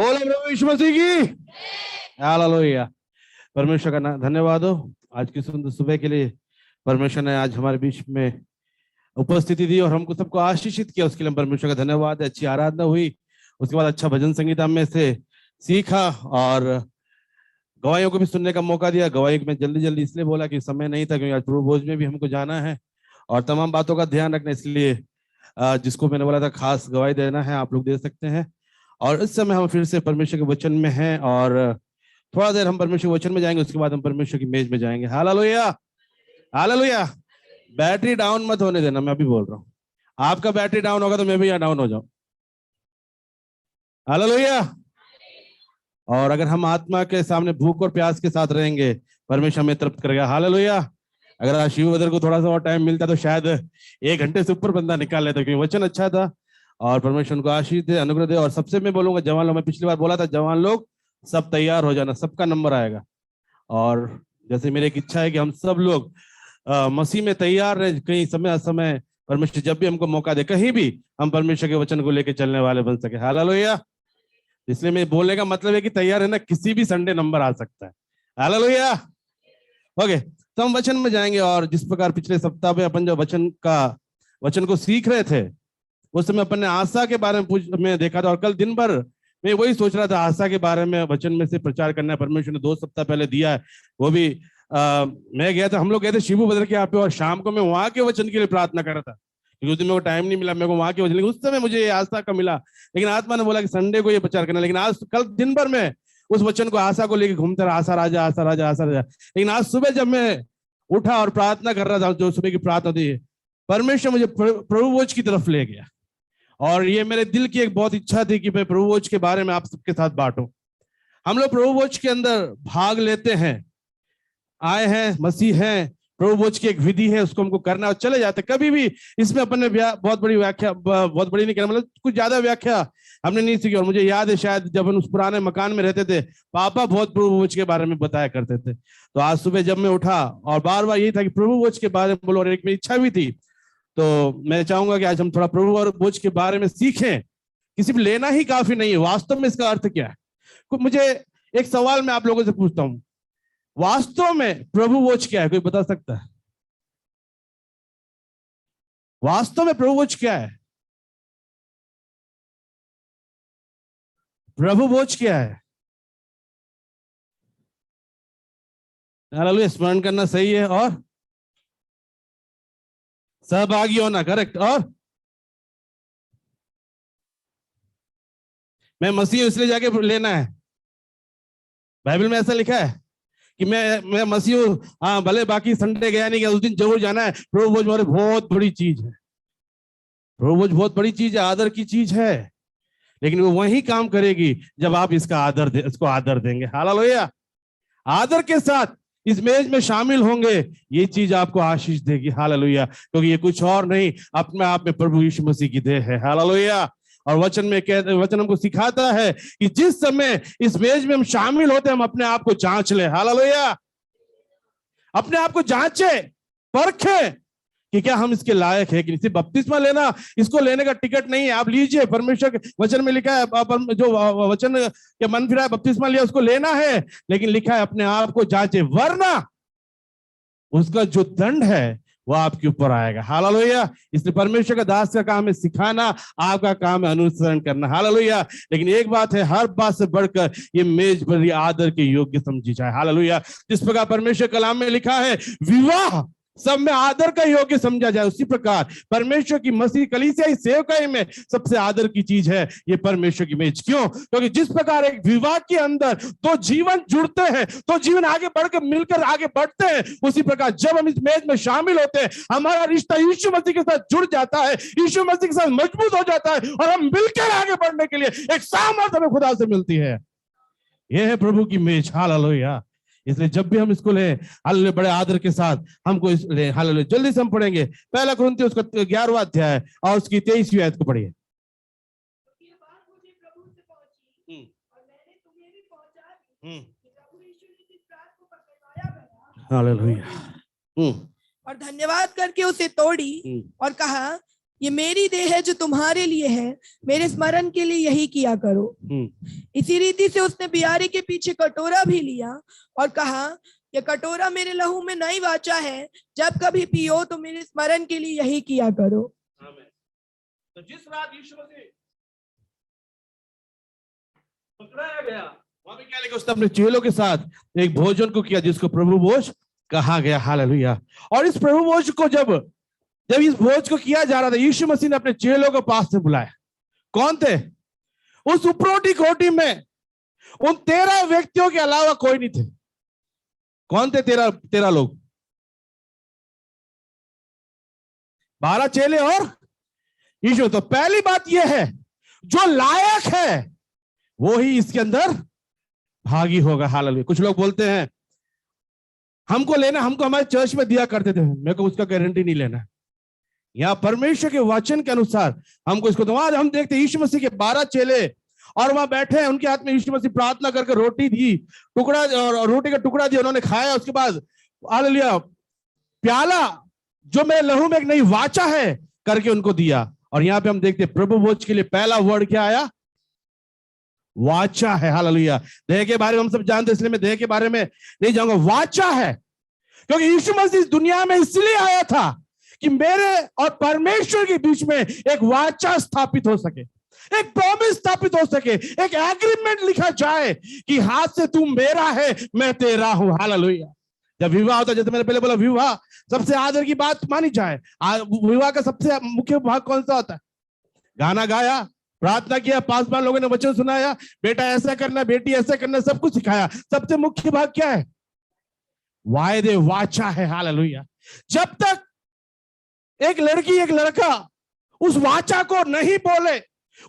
बोलो प्रभु यीशु मसीह की हालेलुया। परमेश्वर का धन्यवाद हो आज की सुंदर सुबह के लिए। परमेश्वर ने आज हमारे बीच में उपस्थिति दी और हमको सबको आशीषित किया, उसके लिए परमेश्वर का धन्यवाद है। अच्छी आराधना हुई, उसके बाद अच्छा भजन संगीत में से सीखा और गवाहियों को भी सुनने का मौका दिया। गवाही में जल्दी जल्दी इसलिए बोला कि समय नहीं था, क्योंकि आज प्रभु भोज में भी हमको जाना है और तमाम बातों का ध्यान रखना, इसलिए जिसको मैंने बोला था खास गवाही देना है, आप लोग दे सकते हैं। और इस समय हम फिर से परमेश्वर के वचन में हैं और थोड़ा देर हम परमेश्वर के वचन में जाएंगे, उसके बाद हम परमेश्वर की मेज में जाएंगे। Hallelujah hallelujah. बैटरी डाउन मत होने देना, मैं अभी बोल रहा हूँ। आपका बैटरी डाउन होगा तो मैं भी यहाँ डाउन हो जाऊं। हालेलुया। और अगर हम आत्मा के सामने भूख और प्यास के साथ रहेंगे, परमेश्वर हमें तृप्त करेगा। हालेलुया। अगर आज शिवभद्र को थोड़ा सा और टाइम मिलता तो शायद 1 घंटे से ऊपर बंदा निकाल लेता, क्योंकि वचन अच्छा था और परमेश्वर उनको आशीष दे, अनुग्रह दे। और सबसे मैं बोलूंगा जवान लोग, मैं पिछली बार बोला था जवान लोग सब तैयार हो जाना, सबका नंबर आएगा। और जैसे मेरी एक इच्छा है कि हम सब लोग मसीह में तैयार रहे, कहीं समय असमय परमेश्वर जब भी हमको मौका दे, कहीं भी हम परमेश्वर के वचन को लेकर चलने वाले बन सके। हालेलुया। इसलिए मैं बोलने का मतलब है कि तैयार है ना, किसी भी संडे नंबर आ सकता है। हालेलुया। ओके, तो हम वचन में जाएंगे और जिस प्रकार पिछले सप्ताह में अपन जो वचन को सीख रहे थे, उस समय अपन ने आशा के बारे में देखा था। और कल दिन भर मैं वही सोच रहा था, आशा के बारे में वचन में से प्रचार करना है। परमेश्वर ने 2 सप्ताह पहले दिया है, वो भी मैं गया था, हम लोग गए थे शिबू बद्र के यहाँ पे, और शाम को मैं वहां के वचन के लिए प्रार्थना कर रहा था, क्योंकि उस दिन मेरे को टाइम नहीं मिला मेरे को वहां के वचन, लेकिन उस समय मुझे आशा का मिला। लेकिन आत्मा ने बोला कि संडे को ये प्रचार करना। लेकिन आज कल दिन भर में उस वचन को आशा को लेकर घूमता रहा, आशा राजा आशा राजा आशा राजा। लेकिन आज सुबह जब मैं उठा और प्रार्थना कर रहा था, जो सुबह की प्रार्थना थी, परमेश्वर मुझे प्रभु भोज की तरफ ले गया। और ये मेरे दिल की एक बहुत इच्छा थी कि मैं प्रभु भोज के बारे में आप सबके साथ बांटूं। हम लोग प्रभु भोज के अंदर भाग लेते हैं, आए हैं, मसीह हैं, प्रभु भोज की एक विधि है, उसको हमको करना और चले जाते। कभी भी इसमें अपन ने बहुत बड़ी व्याख्या, बहुत बड़ी नहीं करना, मतलब कुछ ज्यादा व्याख्या हमने नहीं सीखी। और मुझे याद है शायद जब हम उस पुराने मकान में रहते थे, पापा बहुत प्रभु भोज के बारे में बताया करते थे। तो आज सुबह जब मैं उठा और बार बार यही था कि प्रभु भोज के बारे में बोलो, और एक मेरी इच्छा भी थी, तो मैं चाहूंगा कि आज हम थोड़ा प्रभु और भोज के बारे में सीखें। किसी भी लेना ही काफी नहीं है, वास्तव में इसका अर्थ क्या है। मुझे एक सवाल मैं आप लोगों से पूछता हूं, वास्तव में प्रभु भोज क्या है? कोई बता सकता है? वास्तव में प्रभु भोज क्या है? प्रभु भोज क्या है? हालेलुया। स्मरण करना सही है, और सहभागी होना, करेक्ट। और मैं मसीह इसलिए जाके लेना है, बाइबल में ऐसा लिखा है कि मैं मसीह हूं। हाँ, भले बाकी संडे गया नहीं गया, उस दिन जरूर जाना है। प्रभु भोज हमारे बहुत बड़ी चीज है, प्रभु भोज बहुत बड़ी चीज है, आदर की चीज है। लेकिन वो वही काम करेगी जब आप इसको आदर देंगे। हालेलुया। आदर के साथ इस मेज में शामिल होंगे, ये चीज आपको आशीष देगी। हालेलुया। क्योंकि ये कुछ और नहीं, अपने आप में प्रभु यीशु मसीह की देह है। हालेलुया। और वचन हमको सिखाता है कि जिस समय इस मेज में हम शामिल होते हैं, हम अपने आप को जांच ले। हालेलुया। अपने आप को जांचे, परखे कि क्या हम इसके लायक है कि नहीं। सिर्फ बपतिस्मा लेना, इसको लेने का टिकट नहीं है। आप लीजिए, परमेश्वर के वचन में लिखा है, जो वचन के मन फिरा बपतिस्मा लिया उसको लेना है, लेकिन लिखा है अपने आप को जांचे, वरना उसका जो दंड है वो आपके ऊपर आएगा। हालेलुया। इसलिए परमेश्वर का दास का काम है सिखाना, आपका काम है अनुसरण करना। हालेलुया। लेकिन एक बात है, हर बात से बढ़कर ये मेज पर आदर के योग्य समझी जाए। हालेलुया। जिस प्रकार परमेश्वर कलाम में लिखा है विवाह सब में आदर का योग्य समझा जाए, उसी प्रकार परमेश्वर की मसीह कलीसिया सेवकाई में सबसे आदर की चीज है ये परमेश्वर की मेज। क्यों? क्योंकि जिस प्रकार एक विवाह के अंदर दो जीवन जुड़ते हैं, तो जीवन आगे बढ़कर मिलकर आगे बढ़ते हैं, उसी प्रकार जब हम इस मेज में शामिल होते हैं, हमारा रिश्ता यीशु मसीह के साथ जुड़ जाता है, यीशु मसीह के साथ मजबूत हो जाता है, और हम मिलकर आगे बढ़ने के लिए एक सामर्थ्य हमें खुदा से मिलती है। यह है प्रभु की मेज। हालेलुया। इसलिए जब भी हम इसको लें, हालेलुया, बड़े आदर के साथ हमको इस ले। हालेलुया। जल्दी से हम पढ़ेंगे पहला कुरिन्थियों उसका 11वां अध्याय और उसकी 23वीं आयत को पढ़िए। हालेलुया। और धन्यवाद करके उसे तोड़ी और कहा, ये मेरी देह है जो तुम्हारे लिए है, मेरे स्मरण के लिए यही किया करो। इसी रीति से उसने बियारी के पीछे कटोरा भी लिया और कहा, यह कटोरा मेरे लहू में नई वाचा है, जब कभी पियो तो मेरे स्मरण के लिए यही किया करो। तो जिस रात यीशु मसीह पकड़ाया गया, वहां पे क्या लिखा, उसने अपने चेलों के साथ एक भोजन को किया जिसको प्रभु भोज कहा गया। हालेलुया। और इस प्रभु भोज को जब इस भोज को किया जा रहा था, यीशु मसीह ने अपने चेलों को पास से बुलाया। कौन थे? उस उपरोटी कोटी में उन 13 व्यक्तियों के अलावा कोई नहीं थे। कौन थे 13 लोग? 12 चेले और यीशु। तो पहली बात यह है, जो लायक है वो ही इसके अंदर भागी होगा। हालेलुया। कुछ लोग बोलते हैं हमको लेना, हमको हमारे चर्च में दिया करते थे, मेरे को उसका गारंटी नहीं लेना। यहाँ परमेश्वर के वचन के अनुसार हमको इसको दो। आज हम देखते हैं यीशु मसीह के 12 चेले और वहां बैठे हैं, उनके हाथ में यीशु मसीह प्रार्थना करके रोटी दी, टुकड़ा और रोटी का टुकड़ा दिया, उन्होंने खाया। उसके बाद हालेलुया प्याला जो मेरे लहू में एक नई वाचा है करके उनको दिया। और यहाँ पे हम देखते हैं प्रभु भोज के लिए पहला वर्ड क्या आया? वाचा है। हालेलुया। देह के बारे में हम सब जानते हैं, इसलिए मैं देह के बारे में नहीं जाऊंगा। वाचा है क्योंकि यीशु मसीह इस दुनिया में इसलिए आया था कि मेरे और परमेश्वर के बीच में एक वाचा स्थापित हो सके, एक प्रॉमिस स्थापित हो सके, एक एग्रीमेंट लिखा जाए कि हाथ से तू मेरा है, मैं तेरा हूं। हालेलुया। जब विवाह होता है, जैसे मैंने पहले बोला, विवाह सबसे आदर की बात मानी जाए। विवाह का सबसे मुख्य भाग कौन सा होता है? गाना गाया, प्रार्थना किया, 5 बार लोगों ने वचन सुनाया, बेटा ऐसा करना, बेटी ऐसा करना, सब कुछ सिखाया। सबसे मुख्य भाग क्या है? वायदे, वाचा है। हालेलुया। जब तक एक लड़की एक लड़का उस वाचा को नहीं बोले,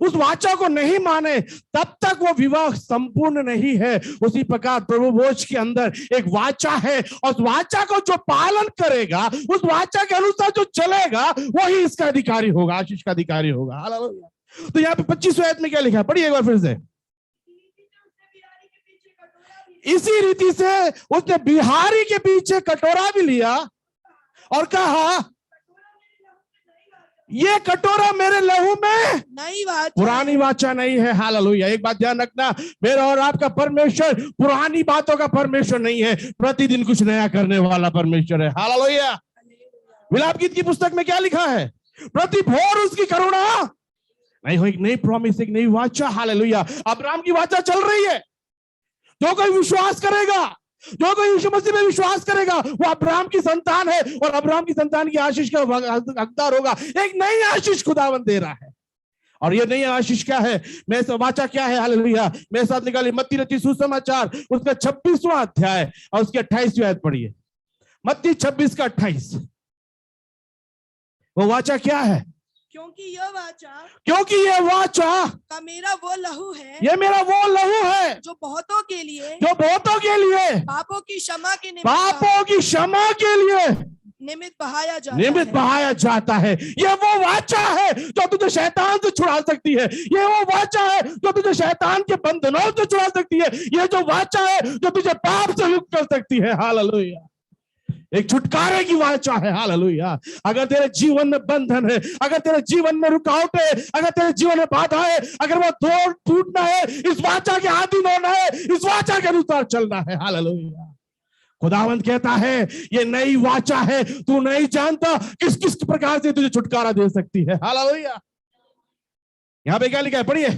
उस वाचा को नहीं माने, तब तक वो विवाह संपूर्ण नहीं है। उसी प्रकार प्रभु भोज के अंदर एक वाचा है, और उस वाचा को जो पालन करेगा, उस वाचा के अनुसार जो चलेगा, वही इसका अधिकारी होगा, आशीष का अधिकारी होगा। हालेलुया। तो यहाँ पे 25वें आयत में क्या लिखा है? पढ़िए एक बार फिर से। इसी रीति से उसने बिहारी के पीछे कटोरा भी लिया और कहा, ये कटोरा मेरे लहू में नई वाचा, पुरानी वाचा नहीं है। हालेलुया। एक बात ध्यान रखना, मेरा और आपका परमेश्वर पुरानी बातों का परमेश्वर नहीं है, प्रतिदिन कुछ नया करने वाला परमेश्वर है। हालेलुया। विलाप गीत की पुस्तक में क्या लिखा है? प्रति भोर उसकी करुणा नहीं हो, एक नई प्रॉमिस, एक नई वाचा। हालेलुया। अब्राहम की वाचा चल रही है। जो कोई विश्वास करेगा, जो कोई यीशु मसीह में विश्वास करेगा, वो अब्राहम की संतान है और अब्राहम की संतान की आशीष का हकदार होगा। एक नई आशीष खुदावंद दे रहा है। और ये नई आशीष क्या है? मैं वाचा क्या है? हालेलुया। मेरे साथ निकाली मत्ती रची सुसमाचार, उसका 26वां अध्याय और उसके 28वीं आयत पढ़िए। मत्ती 26 का 28। वो वाचा क्या है? क्योंकि यह वाचा का मेरा वो लहू है, ये मेरा वो लहू है जो बहुतों के लिए पापों की क्षमा के लिए निमित्त बहाया जाता है। ये वो वाचा है जो तुझे शैतान से छुड़ा सकती है। ये वो वाचा है जो तुझे शैतान के बंधनों से छुड़ा सकती है। ये जो वाचा है जो तुझे पाप से मुक्त कर सकती है। हालेलुया। एक छुटकारे की वाचा है। हालेलुया। अगर तेरे जीवन में बंधन है, अगर तेरे जीवन में रुकावट है, अगर तेरे जीवन में बाधा है, अगर वो तोड़ टूटना है, इस वाचा के अधीन होना है, इस वाचा के अनुसार चलना है। हालेलुया। खुदावंद कहता है ये नई वाचा है, तू नहीं जानता किस किस प्रकार से तुझे छुटकारा दे सकती है। हालेलुया। यहाँ पे क्या लिखा है? पढ़िए।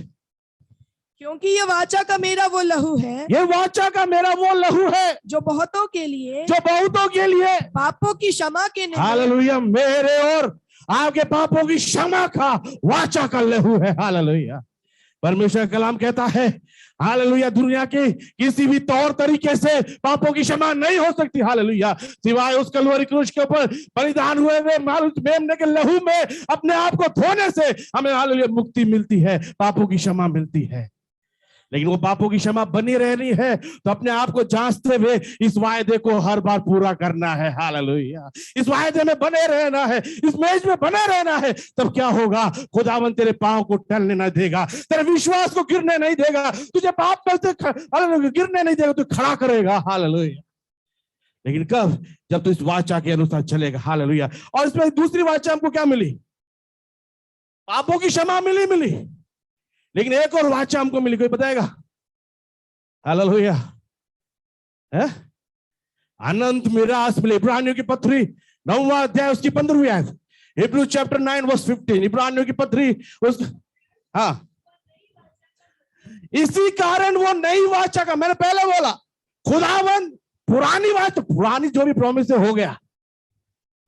क्योंकि ये वाचा का मेरा वो लहू है, ये वाचा का मेरा वो लहू है जो बहुतों के लिए पापों की क्षमा के निमित्त, हालेलुया, मेरे और आपके पापों की क्षमा का वाचा का लहू है। हालेलुया। परमेश्वर कलाम कहता है, हालेलुया, दुनिया के किसी भी तौर तरीके से पापों की क्षमा नहीं हो सकती। हालेलुया। सिवाय उस कलवरी क्रूस के ऊपर बलिदान हुए मेमने के लहू में अपने आप को धोने से हमें हालेलुया मुक्ति मिलती है, पापों की क्षमा मिलती है। लेकिन वो पापों की क्षमा बनी रहनी है तो अपने आप को जांचते हुए इस वायदे को हर बार पूरा करना है। हालेलुया। इस वायदे में बने रहना है, इस मेज में बने रहना है। तब क्या होगा? खुदावन तेरे पांव को टलने नहीं देगा, तेरे विश्वास को गिरने नहीं देगा, तुझे पाप करते गिरने नहीं देगा, तू खड़ा करेगा। हालेलुया। लेकिन कब? जब तू इस वाचा के अनुसार चलेगा। हालेलुया। और इसमें दूसरी वाचा हमको क्या मिली? पापों की क्षमा मिली, लेकिन एक और वाचा हमको मिली, कोई बताएगा? हालेलुया। है अनंत मिरास मिले। इब्रानियों की पत्री 9वां अध्याय उसकी 15वीं आयत, हिब्रू चैप्टर 9 वर्स 15, इब्रानियों की पत्री उस, हाँ, इसी कारण वो नई वाचा का, मैंने पहले बोला खुदावन पुरानी वाचा, पुरानी जो भी प्रॉमिस हो गया,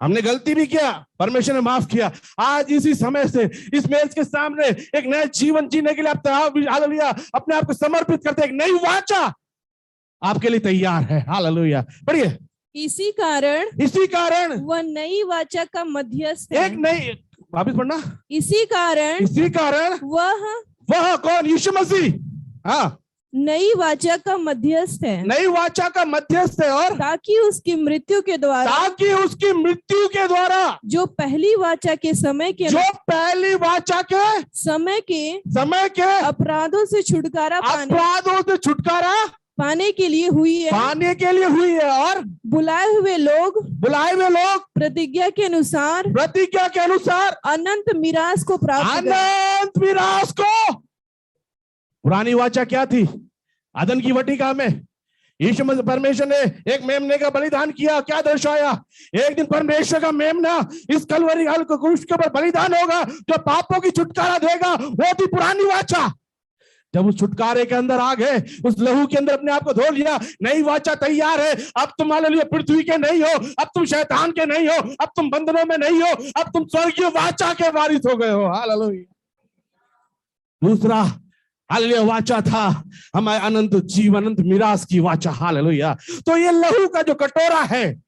हमने गलती भी किया, परमेश्वर ने माफ किया। आज इसी समय से इस मेज के सामने एक नया जीवन जीने के लिए आप हालेलुया अपने आप को समर्पित करते, एक नई वाचा आपके लिए तैयार है। हालेलुया, पढ़िए। इसी कारण वह नई वाचा का मध्यस्थ है। एक नई, वापिस पढ़ना। इसी कारण वह कौन? यीशु मसीह। हाँ, नई वाचा का मध्यस्थ है। नई वाचा का मध्यस्थ है, और ताकि उसकी मृत्यु के द्वारा जो पहली वाचा के समय के समय के अपराधों से छुटकारा पाने के लिए हुई है, और बुलाए हुए लोग प्रतिज्ञा के अनुसार अनंत मिरास को प्राप्त करें। पुरानी वाचा क्या थी? आदन की वाटिका में यीशु मसीह, परमेश्वर ने एक मेमने का बलिदान किया। क्या दर्शाया? एक दिन परमेश्वर का मेमना इस कलवरी क्रूस के ऊपर बलिदान होगा जो पापों की छुटकारा देगा। वो थी पुरानी वाचा। जब उस छुटकारे के अंदर आ गए, उस लहू के अंदर अपने आप को धो लिया, नई वाचा तैयार है। अब तुम हालेलुया पृथ्वी के नहीं हो, अब तुम शैतान के नहीं हो, अब तुम बंधनों में नहीं हो, अब तुम स्वर्गीय वाचा के वारिस हो गए हो। हालेलुया। दूसरा हालेलुया वाचा था हमारे अनंत जीवन, अनंत मिरास की वाचा। हालेलुया। तो ये लहू का जो कटोरा है,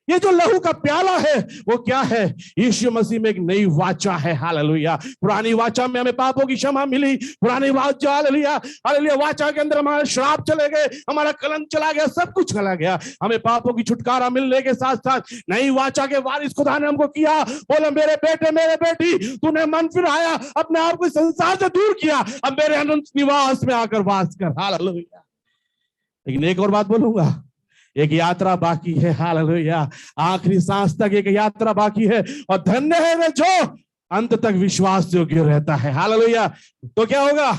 ये जो लहू का प्याला है, वो क्या है? यीशु मसीह में एक नई वाचा है। हालेलुया। पुरानी वाचा में हमें पापों की क्षमा मिली। पुरानी वाचा, हालेलुया हालेलुया वाचा के अंदर हमारे श्राप चले गए, हमारा कलंक चला गया, सब कुछ चला गया। हमें पापों की छुटकारा मिलने के साथ साथ नई वाचा के वारिस खुदा ने हमको किया। बोले मेरे बेटे, मेरे बेटी, तूने मन फिराया, अपने आप को संसार से दूर किया, अब मेरे अनंत निवास में आकर वास कर। हालेलुया। लेकिन एक और बात बोलूंगा, एक यात्रा बाकी है। हालेलुया। आखिरी सांस तक एक यात्रा बाकी है, और धन्य है वे जो अंत तक विश्वास योग्य रहता है। हालेलुया। तो क्या होगा?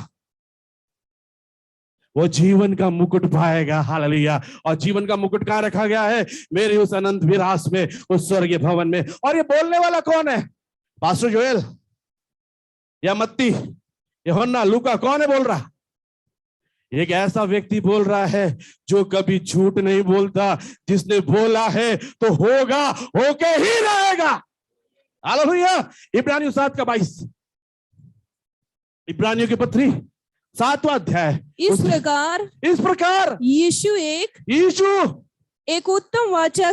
वो जीवन का मुकुट पाएगा। हालेलुया। और जीवन का मुकुट कहां रखा गया है? मेरे उस अनंत विरास में, उस स्वर्गीय भवन में। और ये बोलने वाला कौन है? पास्टर जोएल या मत्ती, यूहन्ना, लूका? कौन है बोल रहा? एक ऐसा व्यक्ति बोल रहा है जो कभी झूठ नहीं बोलता। जिसने बोला है तो होगा, होके ही रहेगा। हालेलुया। इब्रानियों 7:22, इब्रानियों की पत्री 7वां अध्याय। इस प्रकार यीशु एक उत्तम वाचा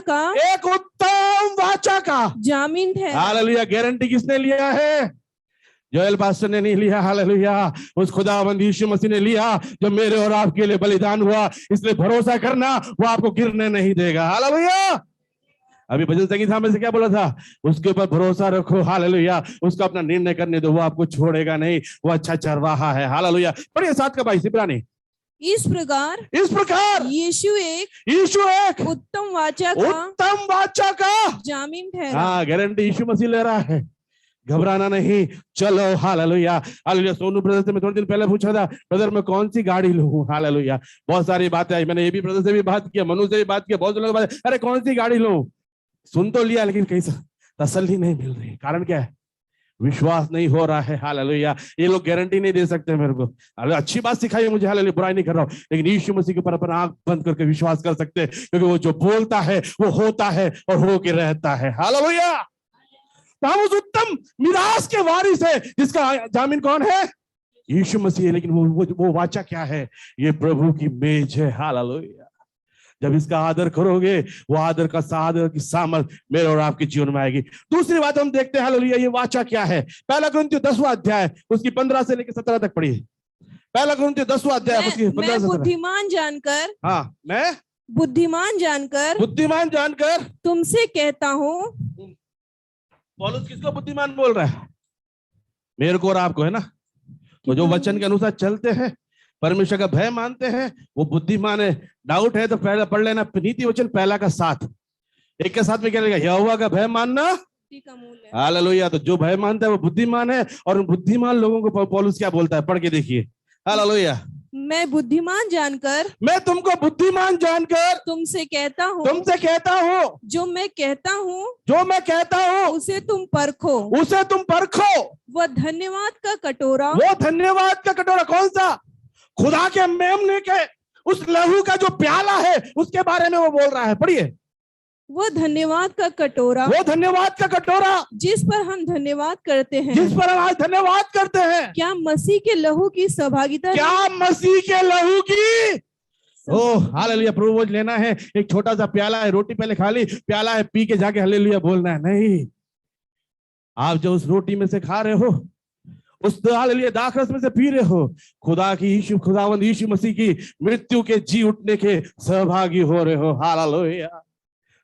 का जामीन है। हालेलुया। गारंटी किसने लिया है? जोएल पास्टर ने नहीं लिया। हालेलुया। उस खुदावंद यीशु मसीह ने लिया, जो मेरे और आपके लिए बलिदान हुआ। इसलिए भरोसा करना, वो आपको गिरने नहीं देगा। हालेलुया। अभी भजन संगीता में से क्या बोला था? उसके ऊपर भरोसा रखो। हालेलुया। उसका अपना निर्णय करने दो, वो आपको छोड़ेगा नहीं। वो अच्छा चरवाहा है। हालेलुया। पढ़िए 7:22 इब्रानी। इस प्रकार यीशु एक उत्तम वाचा का जामीन है। हाँ, गारंटी यीशु मसीह ले रहा है। घबराना नहीं, चलो। Hallelujah hallelujah. सोनू ब्रदर से मैं थोड़े दिन पहले पूछा था, ब्रदर मैं कौन सी गाड़ी लूं? हालेलुया। बहुत सारी बातें आई, मैंने ये भी ब्रदर से भी बात किया, मनु से भी बात किया, बहुत लोगों ने बात, अरे कौन सी गाड़ी लूं? सुन तो लिया, लेकिन कहीं तसल्ली नहीं मिल रही। कारण क्या है? विश्वास नहीं हो रहा है। हालेलुया। ये लोग गारंटी नहीं दे सकते मेरे को। अच्छी बात सिखाई मुझे, हालेलुया, बुराई नहीं कर रहा हूं, लेकिन यीशु मसीह के ऊपर अपन आंख बंद करके विश्वास कर सकते हैं, क्योंकि वो जो बोलता है वो होता है और होके रहता है। हालेलुया। तो हम उस उत्तम मिरास के वारिस है, जिसका जामीन कौन है? यीशु मसीह है। लेकिन वो वाचा क्या है? ये प्रभु की मेज है। हालेलुया। जब इसका आदर करोगे, वो आदर की सामर्थ मेरे और आपके जीवन में आएगी। दूसरी बात हम देखते हैं, हालेलुया, ये वाचा क्या है? 1 कुरिन्थियों 10वां अध्याय उसकी 15 से लेकर 17 तक पढ़िए। 1 कुरिन्थियों 10वां अध्याय उसकी 15 से 17। मैं बुद्धिमान जानकर तुमसे कहता हूँ। पौलुस किसको बुद्धिमान बोल रहा है? मेरे को और आपको, है ना? तो जो वचन के अनुसार चलते हैं, परमेश्वर का भय मानते हैं, वो बुद्धिमान है। डाउट है तो पहले पढ़ लेना नीति वचन 1 का 7। 1 के 7 में क्या लिखा? यहोवा का भय मानना बुद्धि का मूल है। हालेलुया। तो जो भय मानता है वो बुद्धिमान है, और उन बुद्धिमान लोगों को पौलुस क्या बोलता है, पढ़ के देखिए। हालेलुया। मैं बुद्धिमान जानकर, मैं तुमको बुद्धिमान जानकर तुमसे कहता हूँ, जो मैं कहता हूँ उसे तुम परखो। वो धन्यवाद का कटोरा कौन सा? खुदा के मेमने के उस लहू का जो प्याला है उसके बारे में वो बोल रहा है। पढ़िए। वो धन्यवाद का कटोरा जिस पर हम धन्यवाद करते हैं, क्या मसीह के लहू की सहभागिता? Oh hallelujah. प्रिविलेज लेना है। एक छोटा सा प्याला है, रोटी पहले खा ली, प्याला है, पी के जाके हालेलुया बोलना है? नहीं। आप जो उस रोटी में से खा रहे हो, उस हालेलुया दाखरस में से पी रहे हो, खुदावंद यीशु मसीह की मृत्यु के जी उठने के सहभागी हो रहे हो। हालेलुया।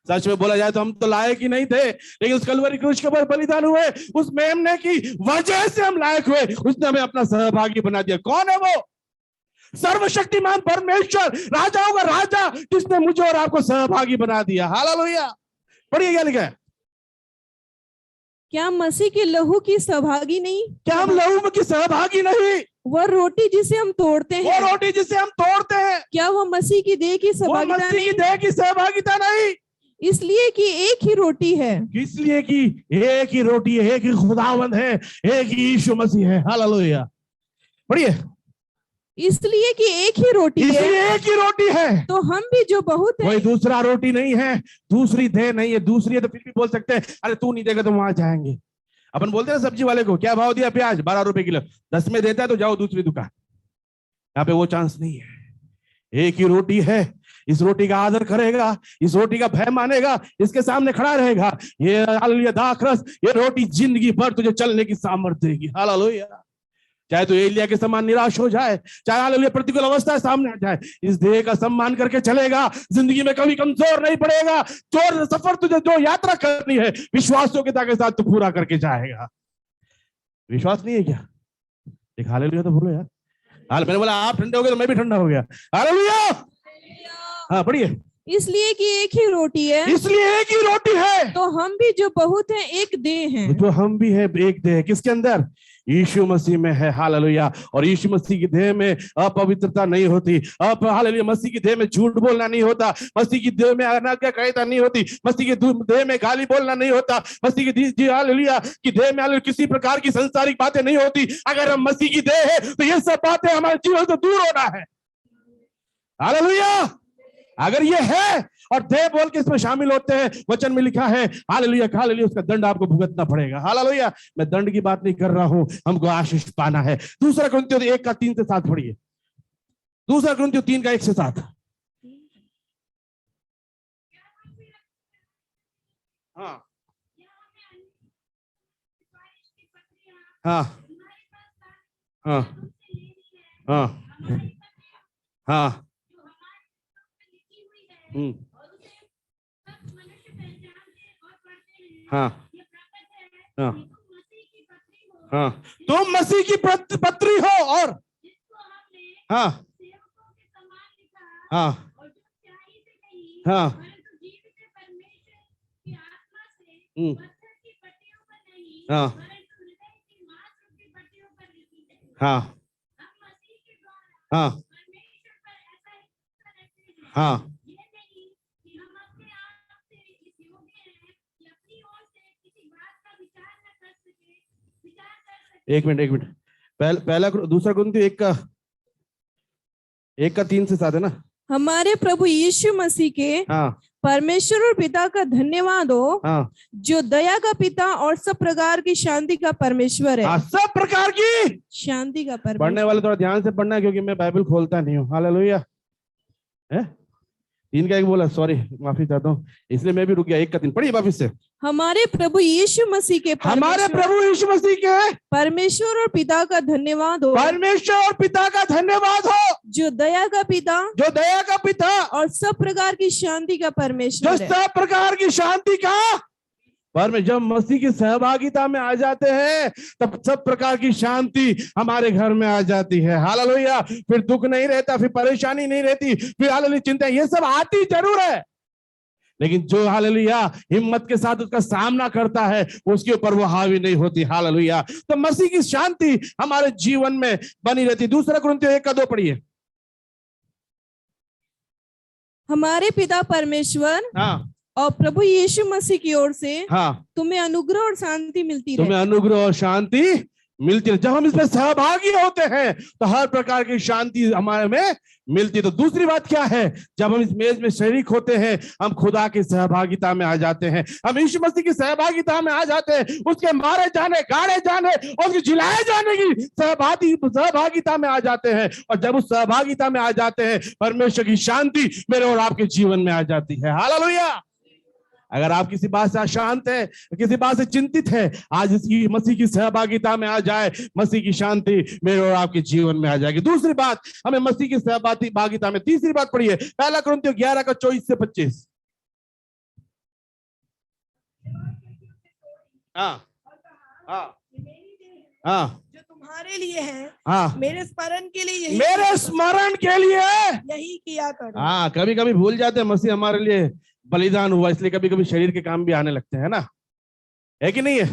सच में बोला जाए तो हम तो लायक ही नहीं थे, लेकिन उस कलवरी क्रूस के ऊपर बलिदान हुए, उस मेमने की वजह से हम लायक हुए। उसने हमें अपना सहभागी बना दिया। कौन है वो? सर्वशक्तिमान परमेश्वर, राजाओं का राजा, जिसने मुझे और आपको सहभागी बना दिया। हालेलुया। पढ़िए क्या लिखा है। क्या मसीह के लहू की सहभागी नहीं? क्या हम लहू की सहभागी नहीं? वह रोटी जिसे हम तोड़ते हैं, क्या वो मसीह की देह की सहभागिता नहीं? इसलिए कि एक ही रोटी है, एक ही खुदावंद है, एक ही यीशु मसीह है। हालेलुया। पढ़िए। इसलिए कि एक ही रोटी है, तो हम भी जो बहुत है। कोई दूसरा रोटी नहीं है, दूसरी देह नहीं है। दूसरी है तो फिर भी बोल सकते हैं अरे तू नहीं देगा तो वहां जाएंगे। अपन बोलते हैं सब्जी वाले को, क्या भाव दिया प्याज? 12 रुपए किलो। 10 में देता है तो जाओ दूसरी दुकान। यहाँ पे वो चांस नहीं है। एक ही रोटी है। इस रोटी का आदर करेगा, इस रोटी का भय मानेगा, इसके सामने खड़ा रहेगा, ये हालेलुया दाखरस, ये रोटी जिंदगी भर तुझे चलने की सामर्थ्य देगी। हालेलुया। चाहे तो एलिया के समान निराश हो जाए, चाहे हालेलुया प्रतिकूल अवस्था सामने आ जाए, इस देह का सम्मान करके चलेगा, जिंदगी में कभी कमजोर नहीं पड़ेगा। जो सफर तुझे, जो यात्रा करनी है, विश्वास योग्यता के साथ तू पूरा करके जाएगा। विश्वास नहीं है क्या? एक हालेलुया तो बोलो यार। मैंने बोला आप ठंडे हो गए तो मैं भी ठंडा हो गया। हालेलुया। हाँ पढ़िए। इसलिए कि एक ही रोटी है, तो हम भी जो बहुत हैं एक देह हैं। तो हम भी है एक देह। किसके अंदर? यीशु मसीह में है। हालेलुया। और यीशु मसीह की देह में अपवित्रता नहीं होती। हालेलुया। मसीह की देह में झूठ बोलना नहीं होता, मसीह की देह में अनाज्ञाकारिता नहीं होती, मसीह की देह में गाली बोलना नहीं होता, मसीह की हालेलुया की देह में किसी प्रकार की संसारिक बातें नहीं होती। अगर हम मसीह की देह है तो ये सब बातें हमारे जीवन से दूर होना है। हालेलुया। अगर ये है और देह बोल के इसमें शामिल होते हैं, वचन में लिखा है हालेलुया हालेलुया, उसका दंड आपको भुगतना पड़ेगा। हालेलुया। मैं दंड की बात नहीं कर रहा हूं, हमको आशीष पाना है। दूसरा कुरिन्थियों 1:3-7 पढ़िए। दूसरा कुरिन्थियों 3:1-7। हाँ हाँ हाँ हाँ हाँ। हाँ हाँ हाँ। तुम मसीह की पत्री हो और हाँ हाँ हाँ हाँ हाँ हाँ हाँ। एक मिनट। पहला दूसरा कुरिन्थियों 1:3-7 है ना। हमारे प्रभु यीशु मसीह के परमेश्वर और पिता का धन्यवाद हो, जो दया का पिता और सब प्रकार की शांति का परमेश्वर है। सब प्रकार की शांति का परमेश्वर। पढ़ने वाले थोड़ा ध्यान से पढ़ना, क्योंकि मैं बाइबल खोलता नहीं हूँ। हालेलुया। 3:1 बोला, सॉरी माफी चाहता हूँ, इसलिए मैं भी रुक गया। 1:3 पढ़िए वापिस से। हमारे प्रभु यीशु मसीह के परमेश्वर और पिता का धन्यवाद हो, परमेश्वर और पिता का धन्यवाद हो, जो दया का पिता और सब प्रकार की शांति का परमेश्वर है। सब प्रकार की शांति का पर जब मसीह की सहभागिता में आ जाते हैं तब सब प्रकार की शांति हमारे घर में आ जाती है। हालेलुया। फिर दुख नहीं रहता, फिर परेशानी नहीं रहती, फिर हालेलुया चिंता, ये सब आती जरूर है, लेकिन जो हालेलुया हिम्मत के साथ उसका सामना करता है उसके ऊपर वो हावी नहीं होती। हालेलुया। तो मसीह की शांति हमारे जीवन में बनी रहती। दूसरा कुरिन्थियों 1:2 पढ़िए। हमारे पिता परमेश्वर हाँ और प्रभु यीशु मसीह की ओर से हाँ तुम्हें अनुग्रह और शांति मिलती तुम्हें अनुग्रह और शांति मिलती है। जब हम इसमें सहभागी होते हैं तो हर प्रकार की शांति हमारे में मिलती है। तो दूसरी बात क्या है, जब हम इस मेज में शरीक होते हैं हम खुदा की सहभागिता में आ जाते हैं, हम यीशु मसीह की सहभागिता में आ जाते हैं, उसके मारे जाने, गाड़े जाने और उसके जिलाए जाने की सहभागिता में आ जाते हैं। और जब उस सहभागिता में आ जाते हैं परमेश्वर की शांति मेरे और आपके जीवन में आ जाती है। हालेलुया। अगर आप किसी बात से अशांत है, किसी बात से चिंतित है, आज इसकी मसीह की सहभागिता में आ जाए, मसीह की शांति मेरे और आपके जीवन में आ जाएगी। दूसरी बात हमें मसीह की सहभागिता में, तीसरी बात पढ़िए 1 कुरिन्थियों 11:24-25। हाँ हाँ हाँ जो तुम्हारे लिए है, हाँ मेरे स्मरण के लिए यही किया करो। हाँ, कभी कभी भूल जाते हैं मसीह हमारे लिए बलिदान हुआ, इसलिए कभी कभी शरीर के काम भी आने लगते हैं ना, है कि नहीं है।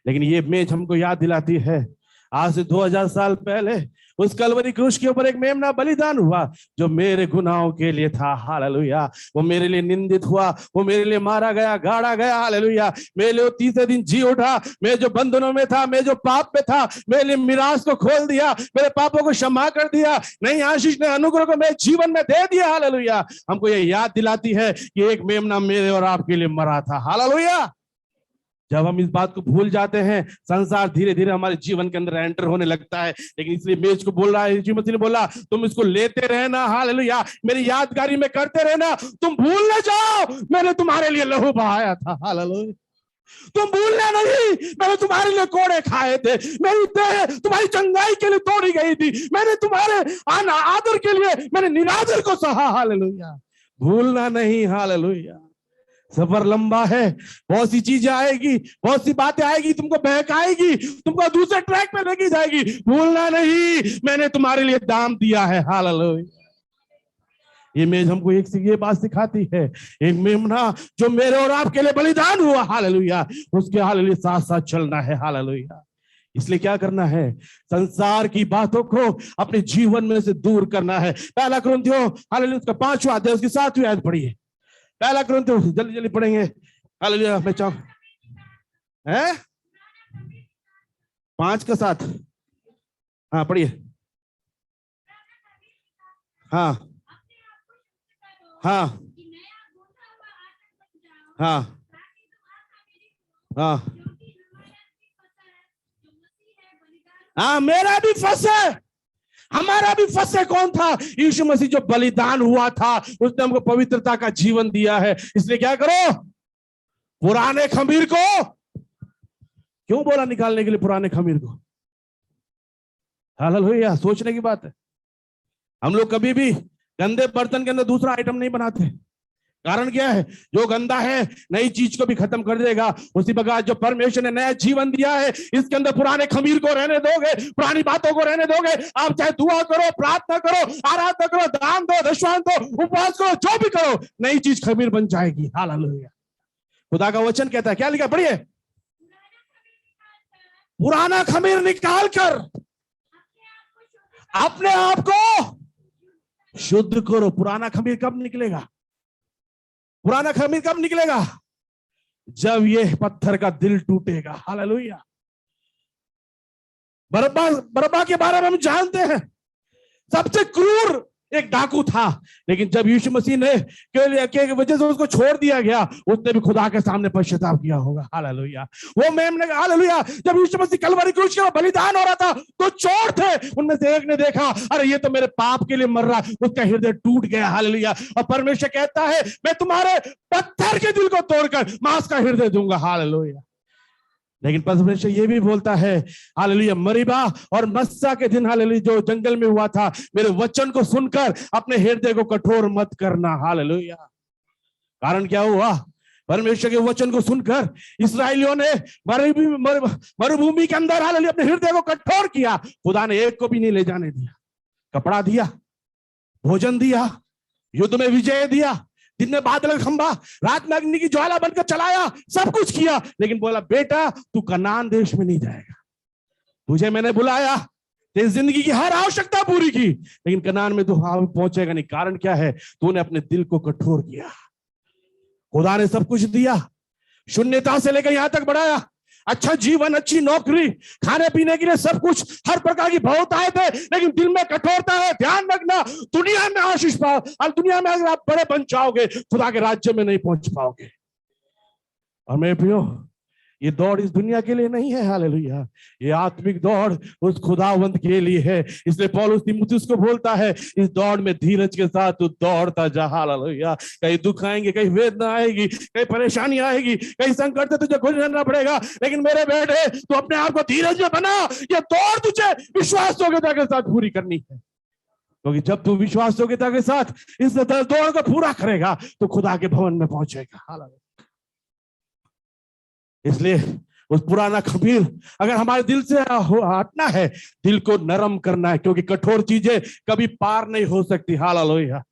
लेकिन ये मेज हमको याद दिलाती है आज से 2000 साल पहले उस कलवरी क्रूस के ऊपर एक मेमना बलिदान हुआ जो मेरे गुनाहों के लिए था। हालेलुया। वो मेरे लिए निंदित हुआ, वो मेरे लिए मारा गया, गाड़ा गया। हालेलुया। मेरे लिए तीसरे दिन जी उठा, मैं जो बंधनों में था, मैं जो पाप में था, मेरे लिए मिरास को खोल दिया, मेरे पापों को क्षमा कर दिया, नई आशीष ने अनुग्रह को मेरे जीवन में दे दिया। हालेलुया। हमको ये याद दिलाती है कि एक मेमना मेरे और आपके लिए मरा था। हालेलुया। जब हम इस बात को भूल जाते हैं संसार धीरे धीरे हमारे जीवन के अंदर एंटर होने लगता है। लेकिन इसलिए मेज को बोल रहा है, यीशु मसीह ने बोला तुम इसको लेते रहना, हालेलुया, मेरी यादगारी में करते रहना, तुम भूल न जाओ मैंने तुम्हारे लिए लहू बहाया था। हालेलुया। तुम भूलना नहीं, मैंने तुम्हारे लिए कोड़े खाए थे, मेरी देह तुम्हारी चंगाई के लिए तोड़ी गई थी, मैंने तुम्हारे आदर के लिए मैंने निरादर को सहा। हालेलुया। भूलना नहीं। हालेलुया। सफर लंबा है, बहुत सी चीजें आएगी, बहुत सी बातें आएगी, तुमको बहकाएगी, तुमको दूसरे ट्रैक पे लेके जाएगी। भूलना नहीं, मैंने तुम्हारे लिए दाम दिया है। हालेलुया। ये मेज हमको एक ये बात सिखाती है, एक मेमना जो मेरे और आपके लिए बलिदान हुआ, हालेलुया, उसके हालेलुया साथ साथ चलना है। हालेलुया। इसलिए क्या करना है, संसार की बातों को अपने जीवन में से दूर करना है। 1 कुरिन्थियों हालेलुया उसका 5वां अध्याय उसकी 7वीं आयत पढ़िए। 1 कुरिन्थियों जल्दी जल्दी पढ़ेंगे। हालेलुया। मैं चाहूं है 5 का 7। हाँ पढ़िए। हाँ हाँ हाँ हाँ हाँ मेरा भी फंस है, हमारा भी फंस है। कौन था? यीशु मसीह जो बलिदान हुआ था, उसने हमको पवित्रता का जीवन दिया है। इसलिए क्या करो, पुराने खमीर को, क्यों बोला निकालने के लिए पुराने खमीर को? हालेलुया। सोचने की बात है। हम लोग कभी भी गंदे बर्तन के अंदर दूसरा आइटम नहीं बनाते। कारण क्या है? जो गंदा है नई चीज को भी खत्म कर देगा। उसी प्रकार जो परमेश्वर ने नया जीवन दिया है, इसके अंदर पुराने खमीर को रहने दोगे, पुरानी बातों को रहने दोगे, आप चाहे दुआ करो, प्रार्थना करो, आराधना करो, दान दो, दशवान दो, उपवास करो, जो भी करो, नई चीज खमीर बन जाएगी। हालेलुया। खुदा का वचन कहता है, क्या लिखा पढ़िए, पुराना खमीर निकाल कर अपने आप को शुद्ध करो। पुराना खमीर कब निकलेगा? पुराना खमीर कब निकलेगा? जब ये पत्थर का दिल टूटेगा। हालेलुया। बरब्बा के बारे में हम जानते हैं, सबसे क्रूर एक डाकू था, लेकिन जब यीशु मसीह ने के वजह से उसको छोड़ दिया गया, उसने भी खुदा के सामने पश्चाताप किया होगा। हालेलुया। वो मेमने, हालेलुया, जब यीशु मसीह कलवरी क्रूस के बलिदान हो रहा था तो चोर थे, उनमें से एक ने देखा, अरे ये तो मेरे पाप के लिए मर रहा, उसका हृदय टूट गया। हालेलुया। और परमेश्वर कहता है, मैं तुम्हारे पत्थर के दिल को तोड़कर मांस का हृदय दूंगा। हालेलुया। लेकिन परमेश्वर ये भी बोलता है, हालेलुया, मरीबा और मस्सा के दिन, हालेलुया, जो जंगल में हुआ था, मेरे वचन को सुनकर अपने हृदय को कठोर मत करना। हालेलुया। कारण क्या हुआ? परमेश्वर के वचन को सुनकर इस्राएलियों ने मरुभूमि के अंदर, हालेलुया, अपने हृदय को कठोर किया। खुदा ने एक को भी नहीं ले जाने दिया। कपड़ा दिया, भोजन दिया, युद्ध में विजय दिया, दिन में बादल का खंभा, रात में अग्नि की ज्वाला बनकर चलाया, सब कुछ किया, लेकिन बोला बेटा तू कनान देश में नहीं जाएगा, तुझे मैंने बुलाया, तेरी जिंदगी की हर आवश्यकता पूरी की, लेकिन कनान में तू पहुंचेगा नहीं। कारण क्या है? तूने अपने दिल को कठोर किया। खुदा ने सब कुछ दिया, शून्यता से लेकर यहां तक बढ़ाया, अच्छा जीवन, अच्छी नौकरी, खाने पीने के लिए सब कुछ, हर प्रकार की बहुतायत थे, लेकिन दिल में कठोरता है। ध्यान रखना, दुनिया में आशीष पाओ और दुनिया में अगर आप बड़े बन जाओगे, खुदा के राज्य में नहीं पहुंच पाओगे। और मेरे प्रियो, ये दौड़ इस दुनिया के लिए नहीं है, हालेलुया, ये आत्मिक दौड़ उस खुदावंत के लिए है। इसलिए पौलुस तीमुथियुस को बोलता है, इस दौड़ में धीरज के साथ तू दौड़ता जा, हालेलुया। कहीं दुख आएंगे, कहीं वेदना आएगी, कहीं परेशानी आएगी, कहीं संकट से तुझे गुजरना पड़ेगा, लेकिन मेरे बेटे तू अपने आप को धीरज में बना। ये दौड़ तुझे विश्वास योग्यता के साथ पूरी करनी है, क्योंकि जब तू विश्वास योग्यता के साथ इस दौड़ को पूरा करेगा तो खुदा के भवन में पहुंचेगा, हालेलुया। इसलिए उस पुराना खमीर अगर हमारे दिल से हटना है, दिल को नरम करना है, क्योंकि कठोर चीजें कभी पार नहीं हो सकती। Hallelujah,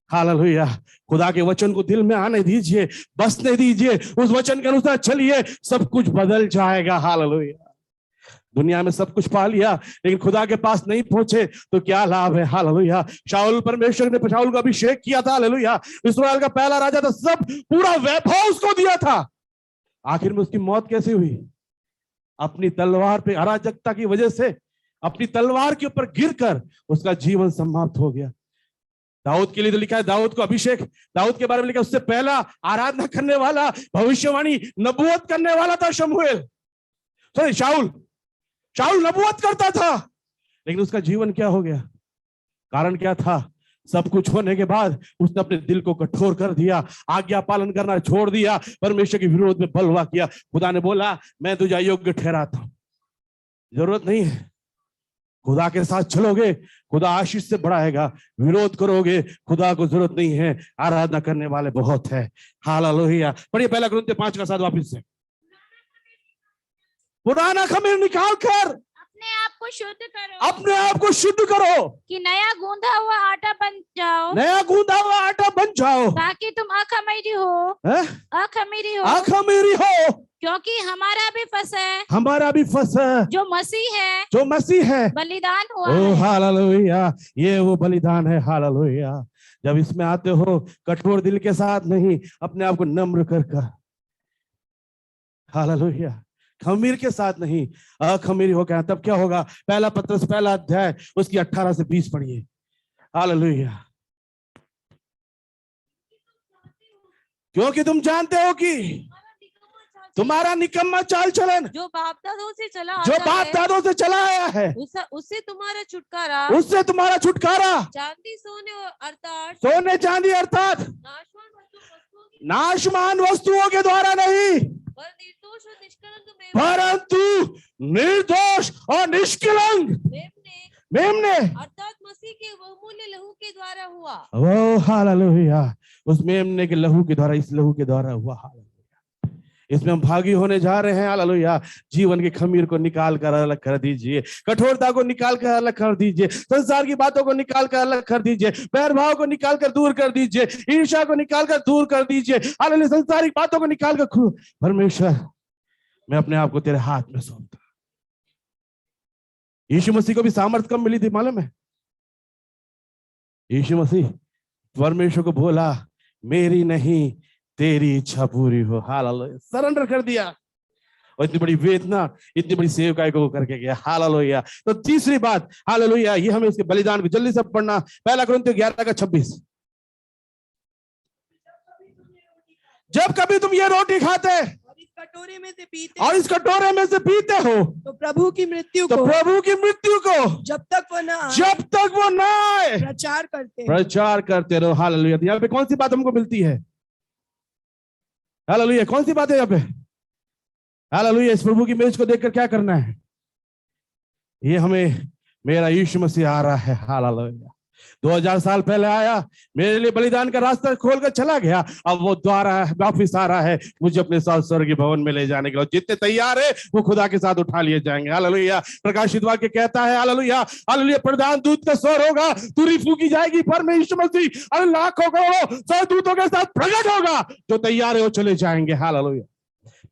hallelujah. खुदा के वचन को दिल में आने दीजिए, बसने दीजिए, उस वचन के अनुसार चलिए, सब कुछ बदल जाएगा। हालेलुया। दुनिया में सब कुछ पा लिया लेकिन खुदा के पास नहीं पहुंचे तो क्या लाभ है? हालेलुया। शाऊल, परमेश्वर ने शाऊल का अभिषेक किया था, हालेलुया, इस्राएल का पहला राजा था, सब पूरा वैभव उसको दिया था, आखिर में उसकी मौत कैसे हुई? अपनी तलवार पे, अराजकता की वजह से अपनी तलवार के ऊपर गिरकर उसका जीवन समाप्त हो गया। दाऊद के लिए तो लिखा है, दाऊद को अभिषेक, दाऊद के बारे में लिखा है, उससे पहला आराधना करने वाला, भविष्यवाणी, नबूवत करने वाला था शमूएल, सॉरी शाऊल। शाऊल नबूवत करता था, लेकिन उसका जीवन क्या हो गया? कारण क्या था? सब कुछ होने के बाद उसने अपने दिल को कठोर कर दिया, आज्ञा पालन करना छोड़ दिया, परमेश्वर के विरोध में बलवा किया। खुदा ने बोला मैं तुझे अयोग्य ठहराता हूं, जरूरत नहीं है। खुदा के साथ चलोगे, खुदा आशीष से बढ़ाएगा, विरोध करोगे, खुदा को जरूरत नहीं है, आराधना करने वाले बहुत है। हालेलुया। पढ़िए पहला कुरिन्थियों 5 का 7 वापस से। पुराना खमीर निकाल कर अपने आप को शुद्ध करो, अपने आप को शुद्ध करो कि नया गूंधा हुआ आटा बन जाओ, नया गूंधा हुआ आटा बन जाओ, ताकि तुम अखमीरी हो, अखमीरी हो, अखमीरी हो, क्योंकि हमारा भी फसह, हमारा भी फसह जो मसीह है, जो मसीह है, बलिदान हुआ ओ है। हालेलुया। ये वो बलिदान है, हालेलुया। जब इसमें आते हो, कठोर दिल के साथ नहीं, अपने आप को नम्र कर, हालेलुया, खमीर के साथ नहीं, अखमीरी हो गया, तब क्या होगा? पहला पत्रस पहला अध्याय उसकी 18 से 20 पढ़िए। हालेलुया। क्योंकि तुम जानते हो कि तुम्हारा निकम्मा चाल चलन जो बाप दादों से चला, जो बाप दादों से चला आया है, उससे तुम्हारा छुटकारा, उससे तुम्हारा छुटकारा चांदी सोने अर्थात सोने चांदी अर्थात नाशमान वस्तुओं के द्वारा नहीं, परंतु निर्दोष और निष्कलंक मेमने अर्थात मसीह के बहुमूल्य लहू के द्वारा हुआ। ओ हालेलुया। उस मेमने के लहू के द्वारा, इस लहू के द्वारा हुआ। हालेलुया। इसमें हम भागी होने जा रहे हैं। हालेलुया। जीवन के खमीर को निकाल कर अलग कर दीजिए, कठोरता को निकाल कर अलग कर दीजिए, संसार की बातों को निकाल कर अलग कर दीजिए, बैर भाव को निकाल कर दूर कर दीजिए, ईर्ष्या को निकाल कर दूर कर दीजिए। हालेलुया। संसारिक बातों को निकाल कर, परमेश्वर मैं अपने आप को तेरे हाथ में सौंपता। यीशु मसीह को भी सामर्थ कब मिली थी मालूम है? यीशु मसीह परमेश्वर को बोला मेरी नहीं तेरी इच्छा पूरी हो। हालेलुया। सरेंडर कर दिया और इतनी बड़ी वेदना, इतनी बड़ी सेवकाई को करके गया। हालेलुया। तो तीसरी बात, हालेलुया, ये हमें इसके बलिदान को जल्दी से पढ़ना। पहला कुरिन्थियों 11 का 26। जब कभी तुम ये रोटी खाते कटोरे में से पीते और इस कटोरे में से पीते हो तो प्रभु की मृत्यु को जब तक वो न आए प्रचार करते रहो। हालेलुया। यहाँ पे कौन सी बात हमको मिलती है? हालेलुया। कौन सी बात है यहाँ पे? हालेलुया। इस प्रभु की मेज को देखकर क्या करना है? ये हमें, मेरा यीशु मसीह आ रहा है। हालेलुया। 2000 साल पहले आया, मेरे लिए बलिदान का रास्ता खोलकर चला गया। अब वो द्वारा वापिस आ रहा है मुझे अपने साथ स्वर्गीय भवन में ले जाने के लिए। जितने तैयार है वो खुदा के साथ उठा लिए जाएंगे। हालेलुया। प्रकाशित वाक्य कहता है हालेलुया, हालेलुया, प्रधान दूत का स्वर होगा, तुरही फूकी जाएगी, परमेश्वर मसीह और लाखों करोड़ों स्वर्गदूतों के साथ प्रकट होगा। जो तैयार है वो चले जाएंगे। हालेलुया।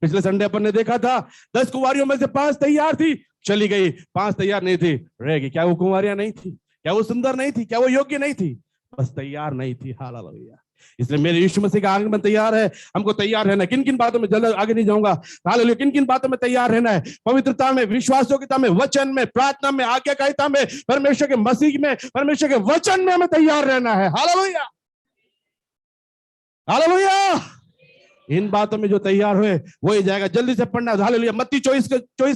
पिछले संडे अपन ने देखा था 10 कुंवारियों में से 5 तैयार थी, चली गई, 5 तैयार नहीं थी, रह गई। क्या वो कुंवारियां नहीं थी? क्या वो सुंदर नहीं थी? क्या वो योग्य नहीं थी? बस तैयार नहीं थी। हालेलुया। इसलिए मेरे यीशु मसीह का आगमन तैयार है। हमको तैयार रहना है। किन किन बातों में, जल्द आगे नहीं जाऊंगा, हालेलुया, किन किन बातों में तैयार रहना है? पवित्रता में, विश्वासयोग्यता में, वचन में, प्रार्थना में, आज्ञाकारिता में, परमेश्वर के मसीह में, परमेश्वर के वचन में हमें तैयार रहना है। Hallelujah, hallelujah. इन बातों में जो तैयार हुए वो ही जाएगा। जल्दी से पढ़ना। हालेलुया। मत्ती 24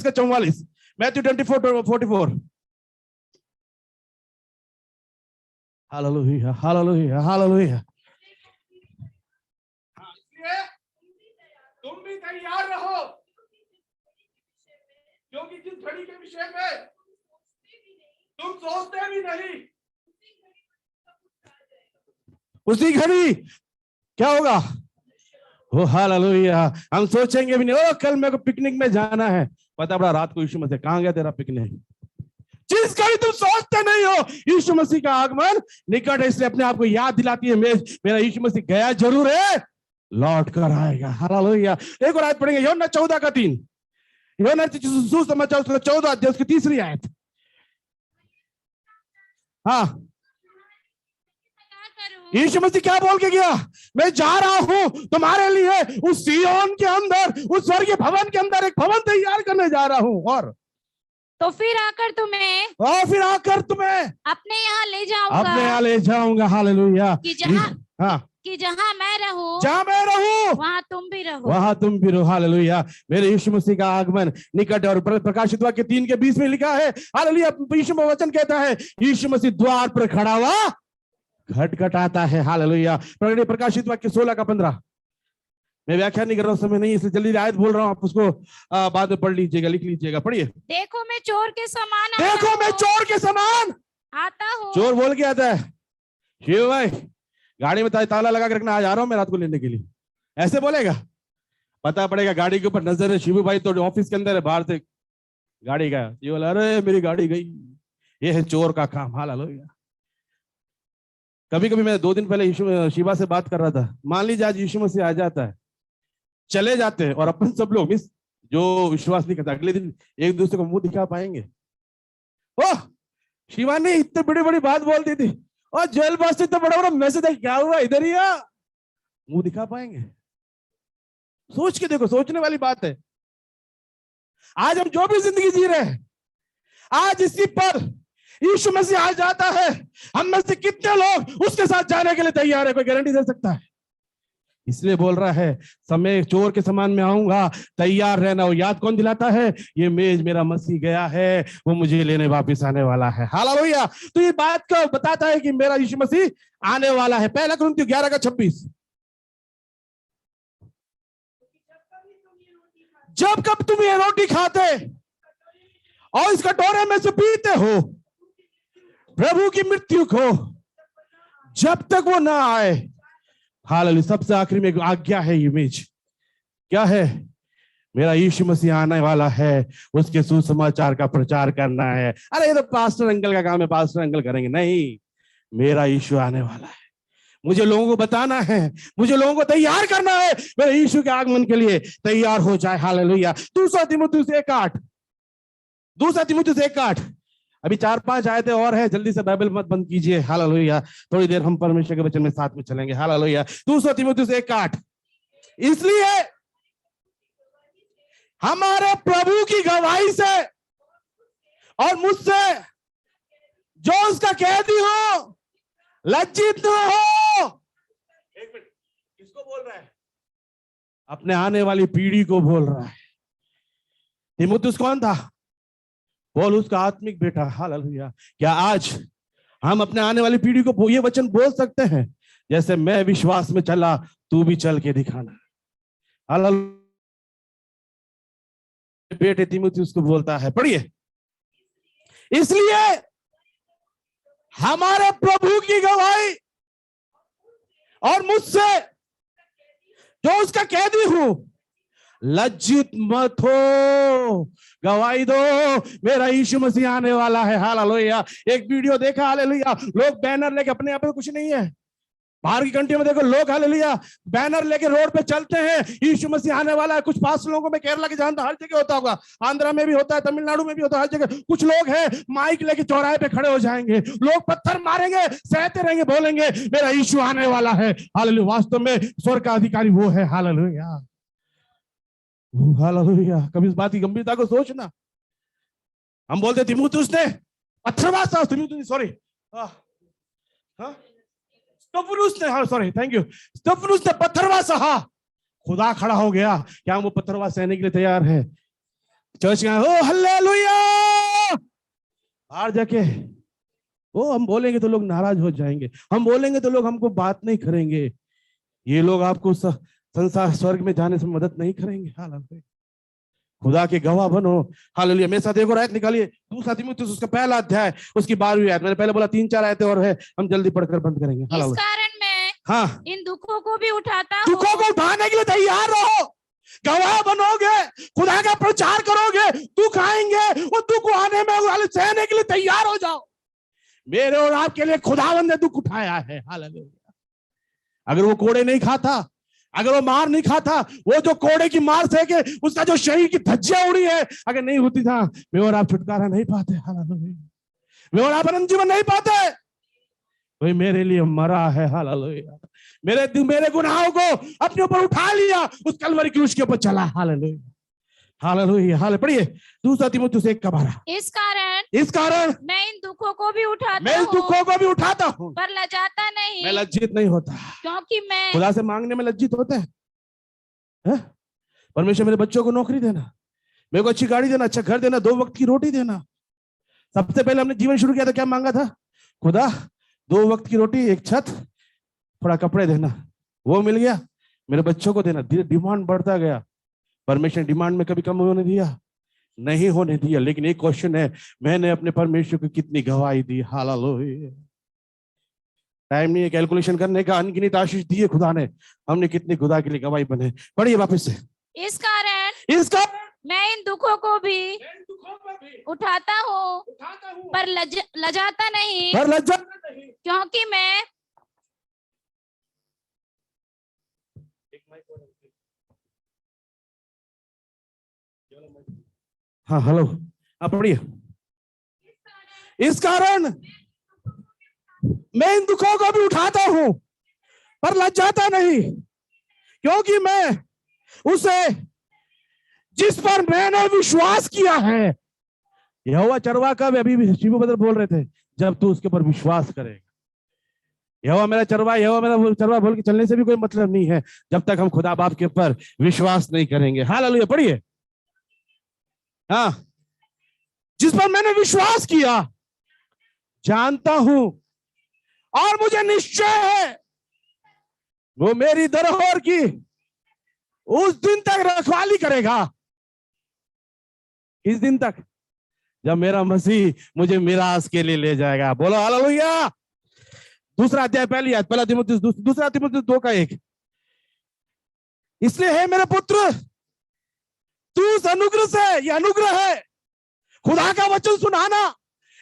का 44, मैथ्यू 24:44। Hallelujah, hallelujah, hallelujah. तुम भी तैयार रहो, क्योंकि जिस घड़ी के विषय में तुम सोचते भी नहीं, उसी घड़ी क्या होगा? ओ हालेलुया। हम सोचेंगे भी नहीं, ओ कल मेरे को पिकनिक में जाना है। पता पड़ा रात को यीशु मसीह कहां गया तेरा पिकनिक? जिस घड़ी तुम सोचते नहीं हो यीशु मसीह का आगमन निकट है। इसलिए अपने आप को याद दिलाती है, मेरा यीशु मसीह गया जरूर है, लौट कर आएगा। हालेलुया। एक और आयत पढ़ेंगे, यूहन्ना 14:3। यूहन्ना सुसमाचार 14 अध्याय उसकी 3री आयत। हाँ, यीशु मसीह क्या बोल के गया? मैं जा रहा हूं तुम्हारे लिए उस सिय्योन के अंदर, उस स्वर्गीय भवन के अंदर एक भवन तैयार करने जा रहा हूं, और तो फिर आकर तुम्हें अपने यहाँ ले जाऊंगा। हालेलुया। कि जहाँ मैं रहूं वहाँ तुम भी रहो। हालेलुया। मेरे यीशु मसीह का आगमन निकट। और प्रकाशित वाक्य 3:20 में लिखा है, हालेलुया, यीशु में वचन कहता है यीशु मसीह द्वार पर खड़ा हुआ खटखटाता है। हालेलुया। प्रकाशित वाक्य 16:15। मैं व्याख्या नहीं कर रहा हूं, समय नहीं, इसलिए जल्दी आयत बोल रहा हूं, आप उसको बाद में पढ़ लीजिएगा, लिख लीजिएगा, पढ़िए। देखो मैं चोर के समान आता हूं। चोर बोल के आता है, शिव भाई गाड़ी में ताला लगा के रखना, आ जा रहा हूं मैं रात को लेने के लिए, ऐसे बोलेगा? पता पड़ेगा गाड़ी के ऊपर नजर है, शिव भाई तो ऑफिस के अंदर है, बाहर से गाड़ी गया, ये बोला अरे मेरी गाड़ी गई। ये है चोर का काम। हालेलुया। कभी कभी मैं 2 दिन पहले शिवा से बात कर रहा था, मान लीजिए आज यीशु मसीह आ जाता है, चले जाते हैं, और अपन सब लोग जो विश्वास नहीं करता अगले दिन एक दूसरे को मुंह दिखा पाएंगे? ओह शिवा ने इतने बड़ी बड़ी बात बोल दी थी, और जेल पास से इतना बड़ा बड़ा मैसेज है, क्या हुआ इधर ही आ, मुंह दिखा पाएंगे? सोच के देखो, सोचने वाली बात है। आज हम जो भी जिंदगी जी रहे हैं, आज इसी पर यीशु मसीह आ जाता है, हम में से कितने लोग उसके साथ जाने के लिए तैयार है? कोई गारंटी दे सकता है? इसलिए बोल रहा है समय चोर के समान में आऊंगा, तैयार रहना। वो याद कौन दिलाता है? ये मेज मेरा मसीह गया है, वो मुझे लेने वापस आने वाला है। हालेलुया। तो ये बात को बताता है कि मेरा यीशु मसीह आने वाला है। 1 कुरिन्थियों 11:26। जब कब तुम ये रोटी खाते और इस कटोरे में से पीते हो, प्रभु की मृत्यु को जब तक वो ना आए। हालेलुया। सबसे आखिरी में एक आज्ञा है, इमेज क्या है? मेरा यीशु मसीह आने वाला है, उसके सुसमाचार का प्रचार करना है। अरे ये तो पास्टर अंकल का काम है, पास्टर अंकल करेंगे। नहीं, मेरा यीशु आने वाला है, मुझे लोगों को बताना है, मुझे लोगों को तैयार करना है मेरे यीशु के आगमन के लिए। तैयार हो जाए। हालेलुया। 2 तीमुथियुस 1:8। अभी 4-5 आयतें और है, जल्दी से बाइबल मत बंद कीजिए। हालेलुया। थोड़ी देर हम परमेश्वर के वचन में साथ में चलेंगे। हालेलुया। 2 तीमुथियुस 1:8। इसलिए हमारे प्रभु की गवाही से और मुझसे जो उसका कैदी हो, लज्जित न हो। एक मिनट, किसको बोल रहा है? अपने आने वाली पीढ़ी को बोल रहा है। तीमुथियुस कौन था? पौलुस का आत्मिक बेटा। हालेलुया। क्या आज हम अपने आने वाली पीढ़ी को ये वचन बोल सकते हैं, जैसे मैं विश्वास में चला तू भी चल के दिखाना? हालेलुया। बेटे तीमुथियुस को बोलता है, पढ़िए। इसलिए हमारे प्रभु की गवाही और मुझसे जो उसका कैदी हूं, लज्जित मत हो, गवाही दो, मेरा यीशु मसीह आने वाला है। हालेलुया। एक वीडियो देखा, हालेलुया, लोग बैनर लेके, अपने आप में कुछ नहीं है, बाहर की कंट्री में देखो लोग हालेलुया बैनर लेके रोड पे चलते हैं, यीशु मसीह आने वाला है। कुछ पास लोगों में, केरला के जानता, हर जगह होता होगा, आंध्रा में भी होता है, तमिलनाडु में भी होता है, हर जगह कुछ लोग हैं माइक लेके चौराहे पे खड़े हो जाएंगे, लोग पत्थर मारेंगे, सहते रहेंगे, बोलेंगे मेरा यीशु आने वाला है। हालेलुया। वास्तव में स्वर्ग का अधिकारी वो है। Hallelujah, hallelujah. कभी इस बात की गंभीरता को सोचना। हम बोलते तिमुथियुस ने पत्थरबाज था, तिमुथियुस सॉरी स्टेफनुस ने, हाँ सॉरी थैंक यू, स्टेफनुस ने पत्थरबाज सहा, खुदा खड़ा हो गया। क्या वो पत्थरबाज सहने के लिए तैयार है? चर्च में ओ हालेलुया, बाहर जाके ओ हम बोलेंगे तो लोग नाराज हो जाएंगे, हम बोलेंगे तो लोग हमको बात नहीं करेंगे, ये लोग आपको संसार स्वर्ग में जाने से मदद नहीं करेंगे। हालेलुया। खुदा के गवाह बनो। हालेलुया। मेरे साथ एक और आयत निकालिए, 2 तिमुथियुस उसका पहला अध्याय, उसकी 12वीं आयत। मैंने पहले बोला 3-4 आयतें और है, हम जल्दी पढ़कर बंद करेंगे। इस कारण मैं हाँ, इन दुखों को भी उठाता हूँ। दुखों को उठाने के लिए तैयार रहो, गवाह बनोगे, खुदा का प्रचार करोगे, दुख आएंगे, वो दुख आने में सहने के लिए तैयार हो जाओ। मेरे और आपके लिए खुदावंद ने दुख उठाया है। हालेलुया। अगर वो कोड़े नहीं खाता, अगर वो मार नहीं खाता, वो जो कोड़े की मार से के उसका जो शरीर की धज्जियां उड़ी है, अगर नहीं होती था, मैं और आप छुटकारा नहीं पाते। हालेलुया। मैं और आप अनंत जीवन नहीं पाते। वही मेरे लिए मरा है। हालेलुया। मेरे गुनाहों को अपने ऊपर उठा लिया, उस कलवरी क्रूस के ऊपर चला। Hallelujah, hallelujah. हाले पढ़िए 2 तिमुथियुस 1:12। इस कारण मैं इन दुखों को भी उठाता हूँ, पर लजाता नहीं, मैं लज्जित नहीं होता, क्योंकि मैं खुदा से मांगने में लज्जित होते हैं। परमेश्वर मेरे बच्चों को नौकरी देना, मेरे को अच्छी गाड़ी देना, अच्छा घर देना, 2 वक्त की रोटी देना। सबसे पहले हमने जीवन शुरू किया था, क्या मांगा था? खुदा 2 वक्त की रोटी, एक छत, थोड़ा कपड़े देना, वो मिल गया। मेरे बच्चों को देना, धीरे डिमांड बढ़ता गया। परमेश्वर डिमांड में कभी कम होने दिया? नहीं होने दिया। लेकिन एक क्वेश्चन है, मैंने अपने परमेश्वर को कितनी गवाही दी? हालेलुया। टाइम नहीं है कैलकुलेशन करने का, अनगिनत आशीष दिए खुदा ने, हमने कितनी खुदा के लिए गवाही बने। पढ़िए वापस से। इस कारण मैं इन दुखों को भी उठाता हूँ, पर लजाता नहीं, क्योंकि मैं हाँ हेलो, आप पढ़िए। इस कारण मैं इन दुखों को भी उठाता हूं, पर लज्जाता नहीं, क्योंकि मैं उसे जिस पर मैंने विश्वास किया है, यहोवा चरवा का अभी भी शिबू बदर बोल रहे थे, जब तू उसके ऊपर विश्वास करेगा। यहोवा मेरा चरवा, यहोवा मेरा चरवा बोल के चलने से भी कोई मतलब नहीं है, जब तक हम खुदा बाप के ऊपर विश्वास नहीं करेंगे। हालेलुया। पढ़िए। हाँ, जिस पर मैंने विश्वास किया, जानता हूं और मुझे निश्चय है वो मेरी धरोहर की उस दिन तक रखवाली करेगा। इस दिन तक जब मेरा मसीह मुझे मिरास के लिए ले जाएगा। बोलो हालेलुया। 2 अध्याय पहली आयत, 1 तिमुथियुस 2 तिमुथियुस 2:1। इसलिए है मेरे पुत्र, तू उस अनुग्रह से, यह अनुग्रह है, खुदा का वचन सुनाना,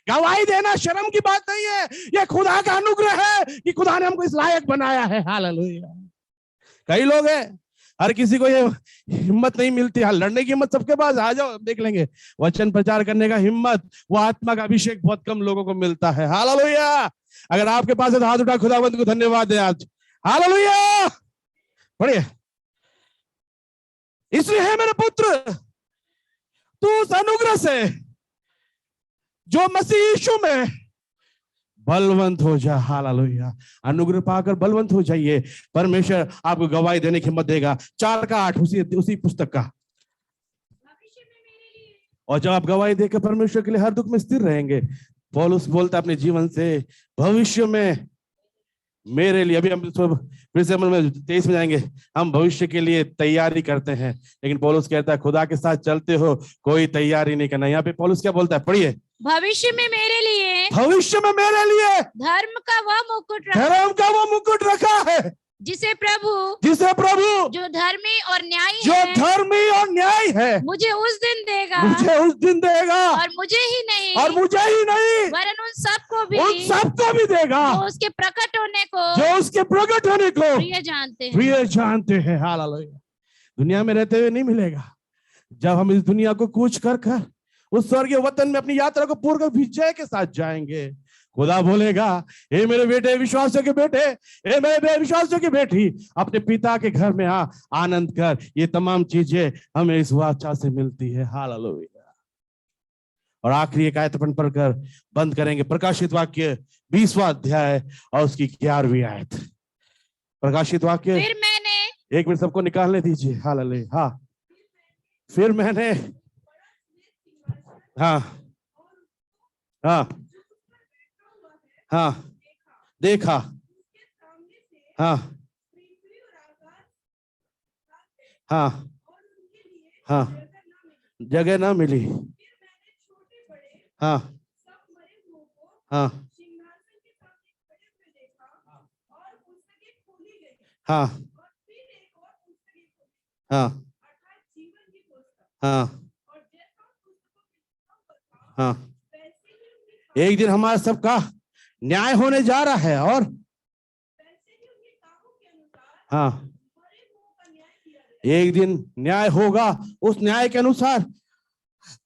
गवाही देना शर्म की बात नहीं है, यह खुदा का अनुग्रह है कि खुदा ने हमको इस लायक बनाया है। हालेलुया। कई लोग हैं, हर किसी को ये हिम्मत नहीं मिलती। हाँ, लड़ने की हिम्मत सबके पास, आ जाओ देख लेंगे। वचन प्रचार करने का हिम्मत, वो आत्मा का अभिषेक बहुत कम लोगों को मिलता है। हालेलुया। अगर आपके पास है तो हाथ उठा खुदावंत को धन्यवाद दे आज। हालेलुया। पढ़िए। इसलिए है मेरे पुत्र, तू उस अनुग्रह से जो मसीह यीशु में बलवंत हो जा। हालेलुया। अनुग्रह पाकर बलवंत हो जाइए, परमेश्वर आपको गवाही देने की हिम्मत देगा। 4:8 उसी पुस्तक का। और जब आप गवाही देकर परमेश्वर के लिए हर दुख में स्थिर रहेंगे, पौलुस बोलता अपने जीवन से, भविष्य में मेरे लिए, अभी हम फिर से 23 में जाएंगे, हम भविष्य के लिए तैयारी करते हैं, लेकिन पौलुस कहता है खुदा के साथ चलते हो कोई तैयारी नहीं करना। यहाँ पे पौलुस क्या बोलता है? पढ़िए भविष्य में मेरे लिए धर्म का वो मुकुट रखा है जिसे प्रभु जो धर्मी और न्यायी है मुझे उस दिन देगा और मुझे ही नहीं वरन उन सबको भी देगा जो उसके प्रकट होने को प्रिय जानते हैं। हालेलुया। दुनिया में रहते हुए नहीं मिलेगा। जब हम इस दुनिया को कूच कर उस स्वर्गीय वतन में अपनी यात्रा को पूर्ण विजय के साथ जाएंगे, खुदा बोलेगा, हे मेरे बेटे विश्वासियों के बेटे, हे मेरे विश्वासियों की बेटी, अपने पिता के घर में आ, आनंद कर। ये तमाम चीजें हमें इस वाचा से मिलती है। हालेलुया। और आखिरी एक आयत अपन पढ़कर बंद करेंगे। प्रकाशित वाक्य 20वां अध्याय और उसकी 11वीं आयत। प्रकाशित वाक्य, फिर मैंने, एक मिनट सबको निकालने दीजिए। हालेलुया। हाँ, फिर मैंने, हाँ हाँ हाँ, देखा, हाँ हाँ हाँ, जगह ना मिली। हाँ हाँ हाँ हाँ हाँ हाँ। एक दिन हमारा सबका न्याय होने जा रहा है और हाँ, एक दिन न्याय होगा। उस न्याय के अनुसार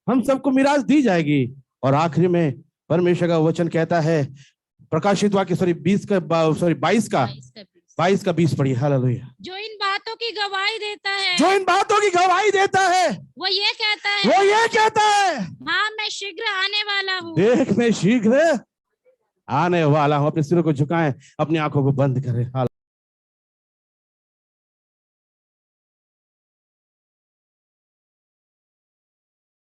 हम सबको मिराज दी जाएगी। और आखिरी में परमेश्वर का वचन कहता है, प्रकाशित वाक्य 22 का 20 पढ़िए। हालेलुया। जो इन बातों की गवाही देता है वो ये कहता है हाँ, मैं शीघ्र आने वाला हूँ। देख, मैं शीघ्र आने वाला हूँ। अपने सिरों को झुकाएं, अपनी आंखों को बंद करें।